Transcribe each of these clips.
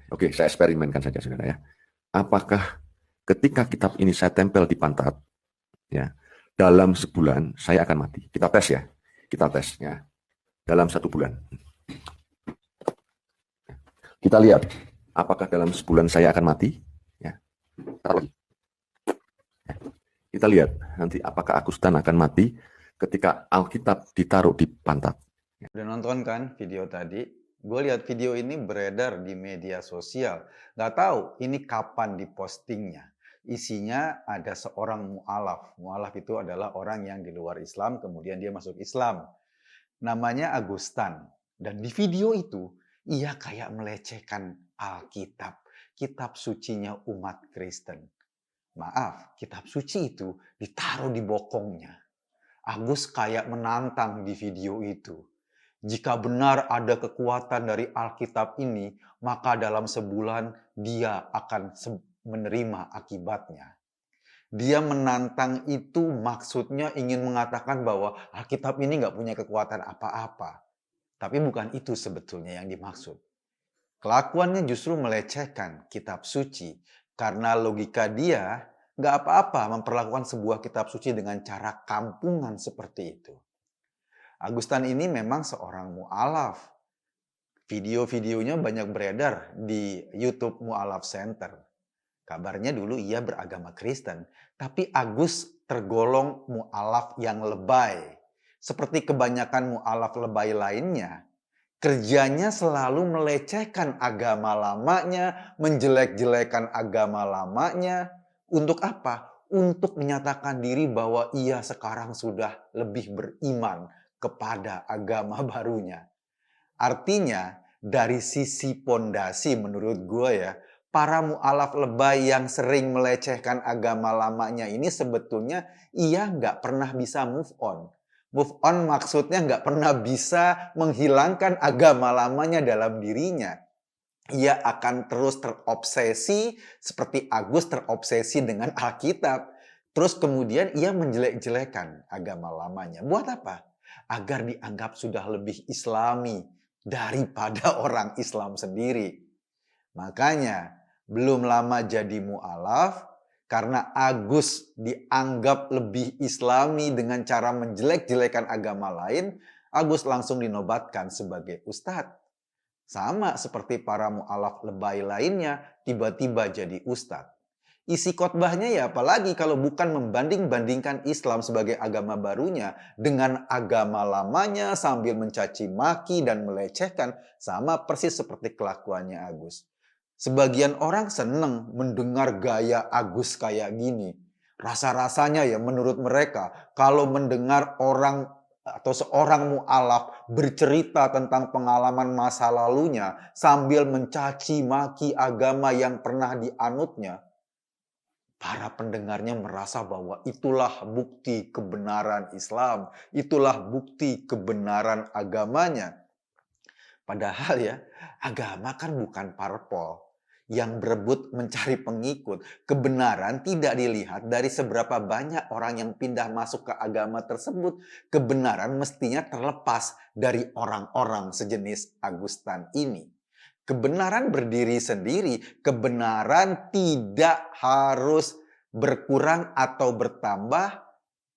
Oke, saya eksperimenkan saja, saudara ya. Apakah ketika kitab ini saya tempel di pantat, ya, dalam sebulan saya akan mati? Kita tes ya, kita tes ya. Dalam 1 bulan, kita lihat apakah dalam sebulan saya akan mati? Ya, kita lihat nanti apakah Agustan akan mati ketika Alkitab ditaruh di pantat. Udah nonton kan video tadi? Gue lihat video ini beredar di media sosial. Nggak tahu ini kapan dipostingnya. Isinya ada seorang mu'alaf. Mu'alaf itu adalah orang yang di luar Islam, kemudian dia masuk Islam. Namanya Agustan. Dan di video itu, ia kayak melecehkan Alkitab. Kitab sucinya umat Kristen. Maaf, kitab suci itu ditaruh di bokongnya. Agus kayak menantang di video itu. Jika benar ada kekuatan dari Alkitab ini, maka dalam sebulan dia akan menerima akibatnya. Dia menantang itu maksudnya ingin mengatakan bahwa Alkitab ini nggak punya kekuatan apa-apa. Tapi bukan itu sebetulnya yang dimaksud. Kelakuannya justru melecehkan kitab suci karena logika dia nggak apa-apa memperlakukan sebuah kitab suci dengan cara kampungan seperti itu. Agustan ini memang seorang mu'alaf. Video-videonya banyak beredar di YouTube Mu'alaf Center. Kabarnya dulu ia beragama Kristen, tapi Agus tergolong mu'alaf yang lebay. Seperti kebanyakan mu'alaf lebay lainnya, kerjanya selalu melecehkan agama lamanya, menjelek-jelekan agama lamanya. Untuk apa? Untuk menyatakan diri bahwa ia sekarang sudah lebih beriman kepada agama barunya. Artinya, dari sisi pondasi menurut gue ya, para mu'alaf lebay yang sering melecehkan agama lamanya ini sebetulnya ia nggak pernah bisa move on. Move on maksudnya nggak pernah bisa menghilangkan agama lamanya dalam dirinya. Ia akan terus terobsesi seperti Agus terobsesi dengan Alkitab. Terus kemudian ia menjelek-jelekan agama lamanya. Buat apa? Agar dianggap sudah lebih Islami daripada orang Islam sendiri. Makanya belum lama jadi mu'alaf karena Agus dianggap lebih Islami dengan cara menjelek-jelekan agama lain, Agus langsung dinobatkan sebagai ustadz. Sama seperti para mu'alaf lebay lainnya, tiba-tiba jadi ustadz. Isi khotbahnya ya apalagi kalau bukan membanding-bandingkan Islam sebagai agama barunya dengan agama lamanya sambil mencaci maki dan melecehkan, sama persis seperti kelakuannya Agus. Sebagian orang seneng mendengar gaya Agus kayak gini. Rasa-rasanya ya menurut mereka kalau mendengar orang atau seorang mu'alaf bercerita tentang pengalaman masa lalunya sambil mencaci maki agama yang pernah dianutnya, para pendengarnya merasa bahwa itulah bukti kebenaran Islam, itulah bukti kebenaran agamanya. Padahal ya, agama kan bukan parpol yang berebut mencari pengikut. Kebenaran tidak dilihat dari seberapa banyak orang yang pindah masuk ke agama tersebut. Kebenaran mestinya terlepas dari orang-orang sejenis Agustan ini. Kebenaran berdiri sendiri, kebenaran tidak harus berkurang atau bertambah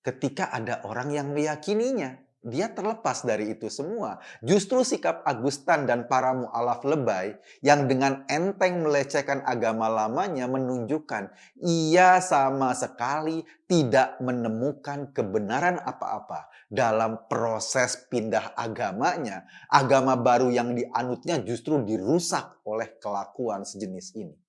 ketika ada orang yang meyakininya. Dia terlepas dari itu semua. Justru sikap Agustan dan para mu'alaf lebay yang dengan enteng melecehkan agama lamanya menunjukkan ia sama sekali tidak menemukan kebenaran apa-apa dalam proses pindah agamanya. Agama baru yang dianutnya justru dirusak oleh kelakuan sejenis ini.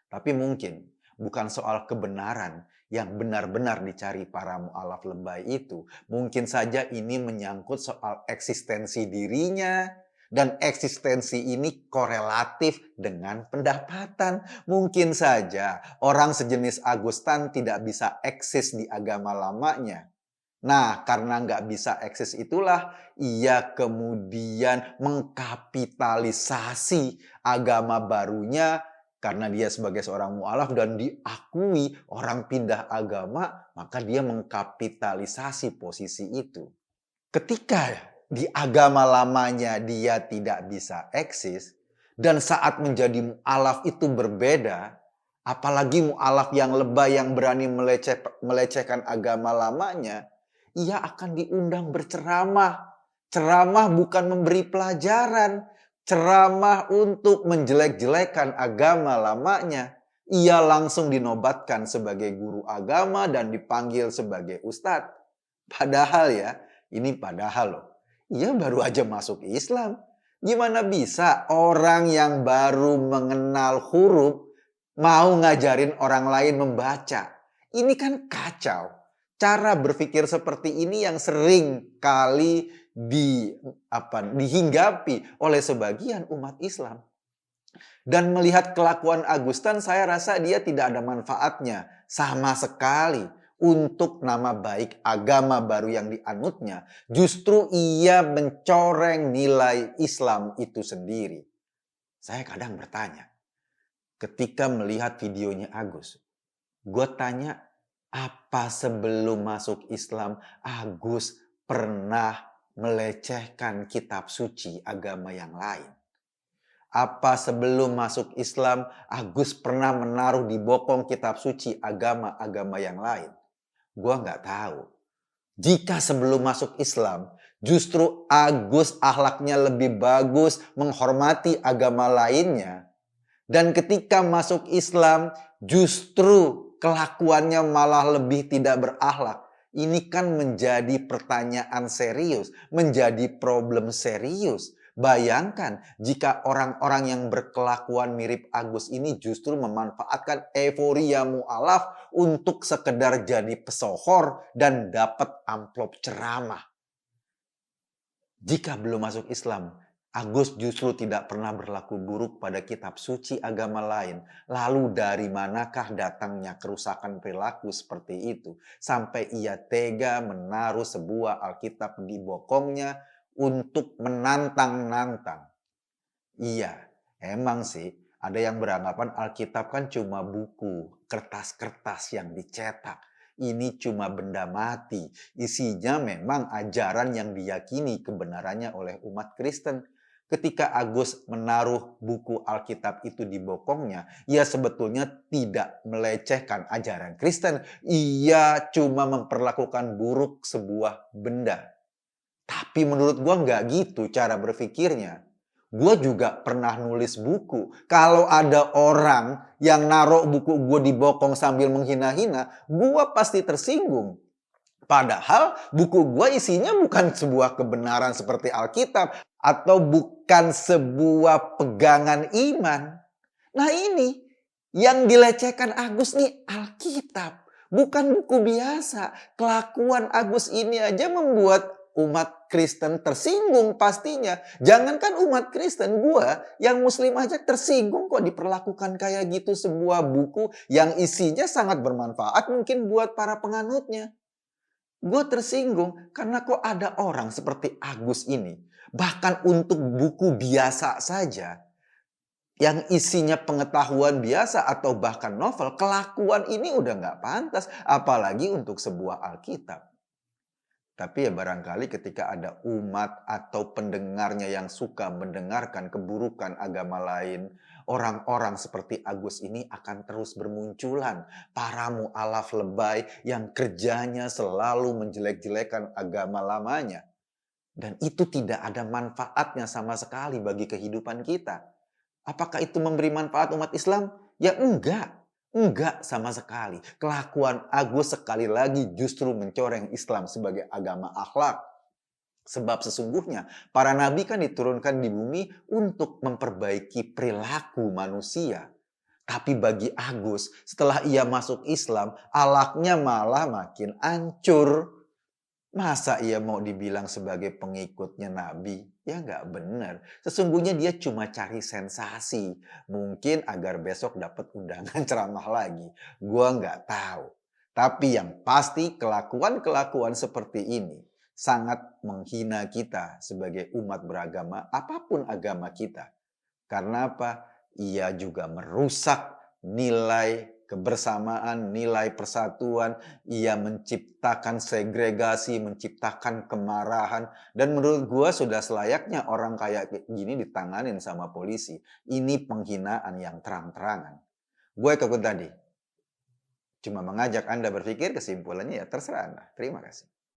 Tapi mungkin bukan soal kebenaran yang benar-benar dicari para mu'alaf lebay itu. Mungkin saja ini menyangkut soal eksistensi dirinya, dan eksistensi ini korelatif dengan pendapatan. Mungkin saja orang sejenis Agustan tidak bisa eksis di agama lamanya. Nah, karena nggak bisa eksis itulah ia kemudian mengkapitalisasi agama barunya karena dia sebagai seorang mu'alaf dan diakui orang pindah agama, maka dia mengkapitalisasi posisi itu. Ketika di agama lamanya dia tidak bisa eksis, Dan saat menjadi mu'alaf itu berbeda, apalagi mu'alaf yang lebay yang berani melecehkan agama lamanya, ia akan diundang berceramah. Ceramah bukan memberi pelajaran, ceramah untuk menjelek-jelekan agama lamanya. Ia langsung dinobatkan sebagai guru agama dan dipanggil sebagai ustadz. Padahal ya, ini padahal loh. Ia baru aja masuk Islam. Gimana bisa orang yang baru mengenal huruf mau ngajarin orang lain membaca? Ini kan kacau. Cara berpikir seperti ini yang sering kali dihinggapi oleh sebagian umat Islam. Dan melihat kelakuan Agustan, saya rasa dia tidak ada manfaatnya sama sekali untuk nama baik agama baru yang dianutnya. Justru ia mencoreng nilai Islam itu sendiri. Saya kadang bertanya, ketika melihat videonya Agus, gue tanya, apa sebelum masuk Islam Agus pernah melecehkan kitab suci agama yang lain? Apa sebelum masuk Islam Agus pernah menaruh di bokong kitab suci agama-agama yang lain? Gua nggak tahu. Jika sebelum masuk Islam justru Agus akhlaknya lebih bagus, menghormati agama lainnya, dan ketika masuk Islam justru kelakuannya malah lebih tidak berakhlak. Ini kan menjadi pertanyaan serius, menjadi problem serius. Bayangkan jika orang-orang yang berkelakuan mirip Agus ini justru memanfaatkan euforia mu'alaf untuk sekedar jadi pesohor dan dapat amplop ceramah. Jika belum masuk Islam, Agus justru tidak pernah berlaku buruk pada kitab suci agama lain. Lalu dari manakah datangnya kerusakan perilaku seperti itu? Sampai ia tega menaruh sebuah Alkitab di bokongnya untuk menantang-nantang. Iya, emang sih ada yang beranggapan Alkitab kan cuma buku, kertas-kertas yang dicetak. Ini cuma benda mati. Isinya memang ajaran yang diyakini kebenarannya oleh umat Kristen. Ketika Agus menaruh buku Alkitab itu di bokongnya, ia sebetulnya tidak melecehkan ajaran Kristen. Ia cuma memperlakukan buruk sebuah benda. Tapi menurut gua nggak gitu cara berpikirnya. Gua juga pernah nulis buku. Kalau ada orang yang naruh buku gua di bokong sambil menghina-hina, gua pasti tersinggung. Padahal buku gua isinya bukan sebuah kebenaran seperti Alkitab atau bukan sebuah pegangan iman. Nah ini yang dilecehkan Agus nih Alkitab, bukan buku biasa. Kelakuan Agus ini aja membuat umat Kristen tersinggung pastinya. Jangankan umat Kristen, gua yang muslim aja tersinggung kok diperlakukan kayak gitu sebuah buku yang isinya sangat bermanfaat mungkin buat para penganutnya. Gue tersinggung karena kok ada orang seperti Agus ini, bahkan untuk buku biasa saja, yang isinya pengetahuan biasa atau bahkan novel, kelakuan ini udah nggak pantas, apalagi untuk sebuah Alkitab. Tapi ya barangkali ketika ada umat atau pendengarnya yang suka mendengarkan keburukan agama lain, orang-orang seperti Agus ini akan terus bermunculan. Para mu'alaf lebay yang kerjanya selalu menjelek-jelekan agama lamanya. Dan itu tidak ada manfaatnya sama sekali bagi kehidupan kita. Apakah itu memberi manfaat umat Islam? Ya enggak. Enggak sama sekali. Kelakuan Agus sekali lagi justru mencoreng Islam sebagai agama akhlak. Sebab sesungguhnya para nabi kan diturunkan di bumi untuk memperbaiki perilaku manusia. Tapi bagi Agus, setelah ia masuk Islam, akhlaknya malah makin hancur. Masa ia mau dibilang sebagai pengikutnya Nabi? Ya nggak benar. Sesungguhnya dia cuma cari sensasi. Mungkin agar besok dapat undangan ceramah lagi. Gua nggak tahu. Tapi yang pasti kelakuan-kelakuan seperti ini sangat menghina kita sebagai umat beragama, apapun agama kita. Karena apa? Ia juga merusak nilai kebersamaan, nilai persatuan. Ia menciptakan segregasi, menciptakan kemarahan. Dan menurut gua sudah selayaknya orang kayak gini ditanganin sama polisi. Ini penghinaan yang terang-terangan. Gue ikut tadi. Cuma mengajak Anda berpikir, kesimpulannya ya terserah Anda. Terima kasih.